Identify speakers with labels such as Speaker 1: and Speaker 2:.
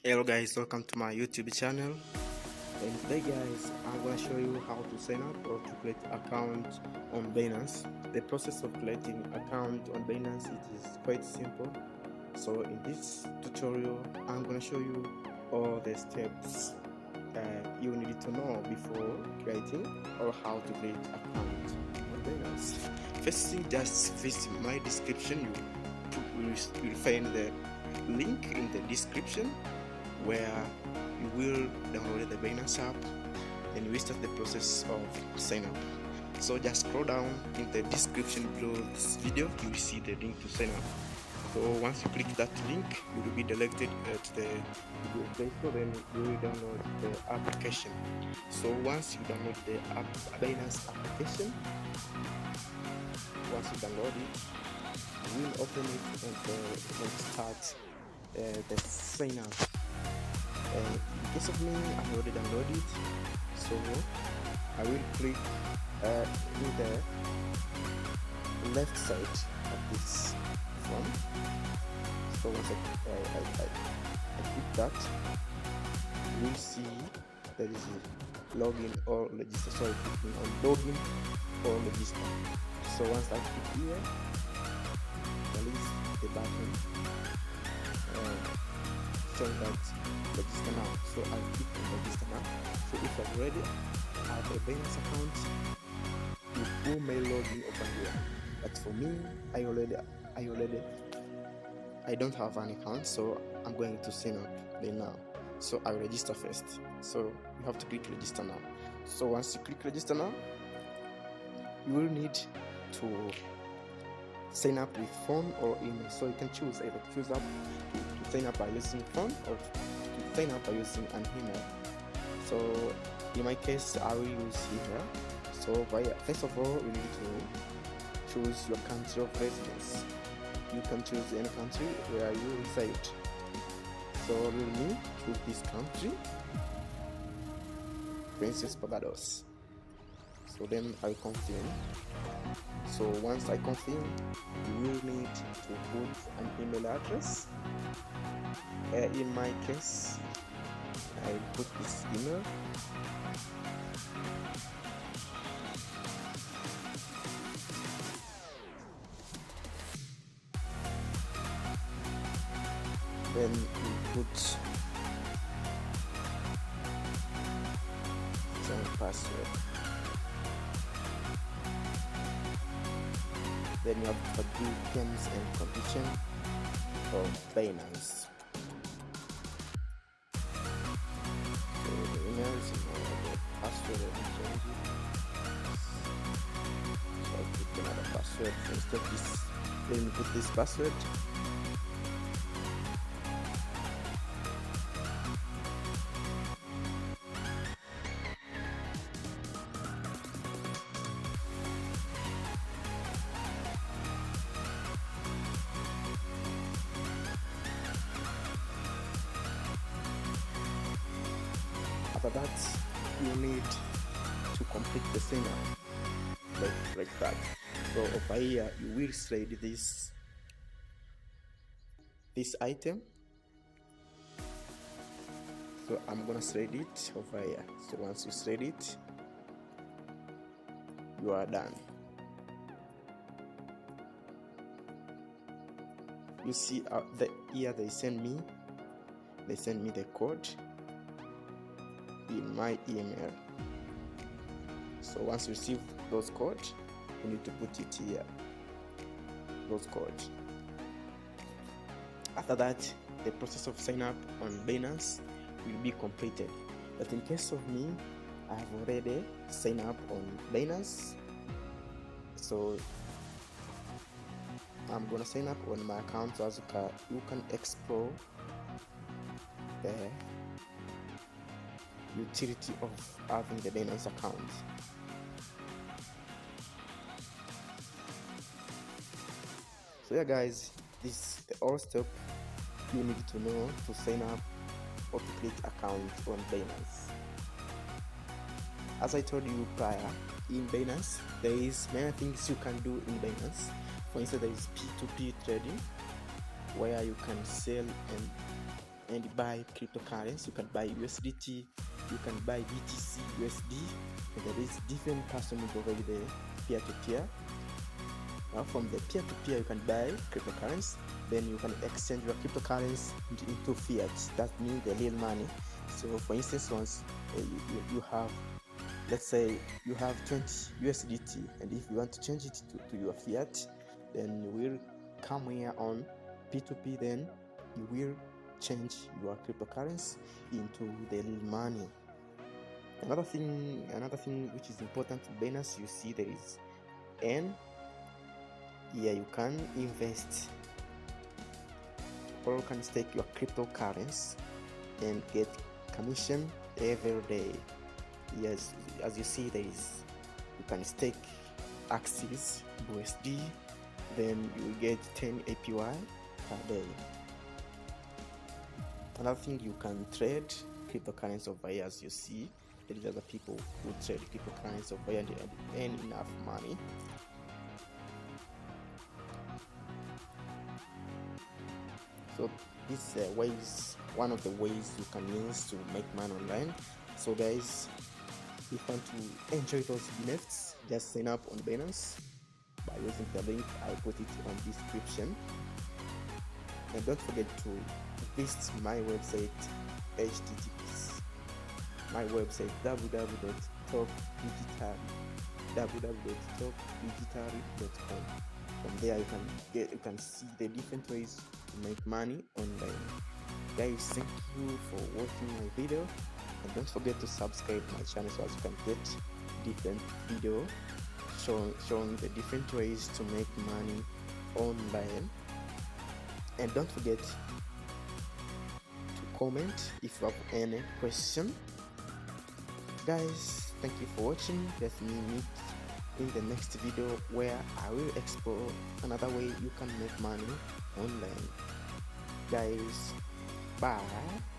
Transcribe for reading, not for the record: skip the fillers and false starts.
Speaker 1: Hello guys, welcome to my YouTube channel. And today guys, I'm gonna show you how to sign up or to create account on Binance. The process of creating account on Binance, it is quite simple. So in this tutorial, I'm gonna show you all the steps you need to know before creating or how to create account on Binance. First thing, just visit my description. You will find the link in the description where you will download the Binance app and we start the process of sign up. So just scroll down in the description below this video, you will see the link to sign up. So once you click that link, you will be directed to the Google Play Store, then you will download the application. So once you download the Binance application, once you download it, you will open it and start the sign up. In case of me, I already downloaded it, so I will click in the left side of this form. So once I click that, you will see there is a login or register. So I click on login or register. So once I click here, there is the button showing that register now. So I'll click on register now. So if I'm ready, I have a Binance account, you pull my login over here. But for me, I don't have an account, so I'm going to sign up right now. So I'll register first. So you have to click register now. So once you click register now, you will need to sign up with phone or email. So you can choose either choose up to sign up by using phone or to sign up by using an email. So in my case, I will use email. So first of all, you need to choose your country of residence. You can choose any country where you reside. So let me choose this country, for instance, Barbados. So then I confirm. So once I confirm, you will need to put an email address. In my case, I put this email. Then you put some password. Then you have to do terms and conditions of Binance. So the email is the password and change it. So I put another password. So instead of this, let me put this password. After that, you need to complete the sign up like that. So over here, you will select this item. So I'm gonna select it over here. So once you select it, you are done. You see here they send me the code in my email. So once you receive those codes, you need to put it here, those codes. After that, the process of sign up on Binance will be completed. But in case of me, I have already signed up on Binance, so I'm gonna sign up on my account. So as you can explore the utility of having the Binance account. So yeah guys, this is the all step you need to know to sign up or to create account on Binance. As I told you prior, in Binance there is many things you can do in Binance. For instance, there is P2P trading, where you can sell and and buy cryptocurrency. You can buy USDT, you can buy BTC USD, and there is different customers over there, peer-to-peer. Now from the peer-to-peer you can buy cryptocurrency, then you can exchange your cryptocurrency into fiat. That means the real money. So for instance, once you have, let's say you have 20 USDT, and if you want to change it to your fiat, then you will come here on P2P, then you will change your cryptocurrency into the real money. Another thing which is important in Binance, you see there is N. Here you can invest or you can stake your cryptocurrency and get commission every day. Yes, as you see, there is, you can stake Axis USD, then you will get 10 APY per day. Another thing, you can trade cryptocurrency over here. As you see, there is other people who trade cryptocurrency over here and they earn enough money. So this ways, one of the ways you can use to make money online. So guys, if you want to enjoy those benefits, just sign up on Binance by using the link I put it on description. And don't forget to visit my website, https my website www.talkdigital.com. From there you can see the different ways to make money online. Guys, thank you for watching my video, and don't forget to subscribe my channel so as you can get different video showing the different ways to make money online. And don't forget to comment if you have any question. Guys, thank you for watching. Let me meet in the next video where I will explore another way you can make money online. Guys, bye.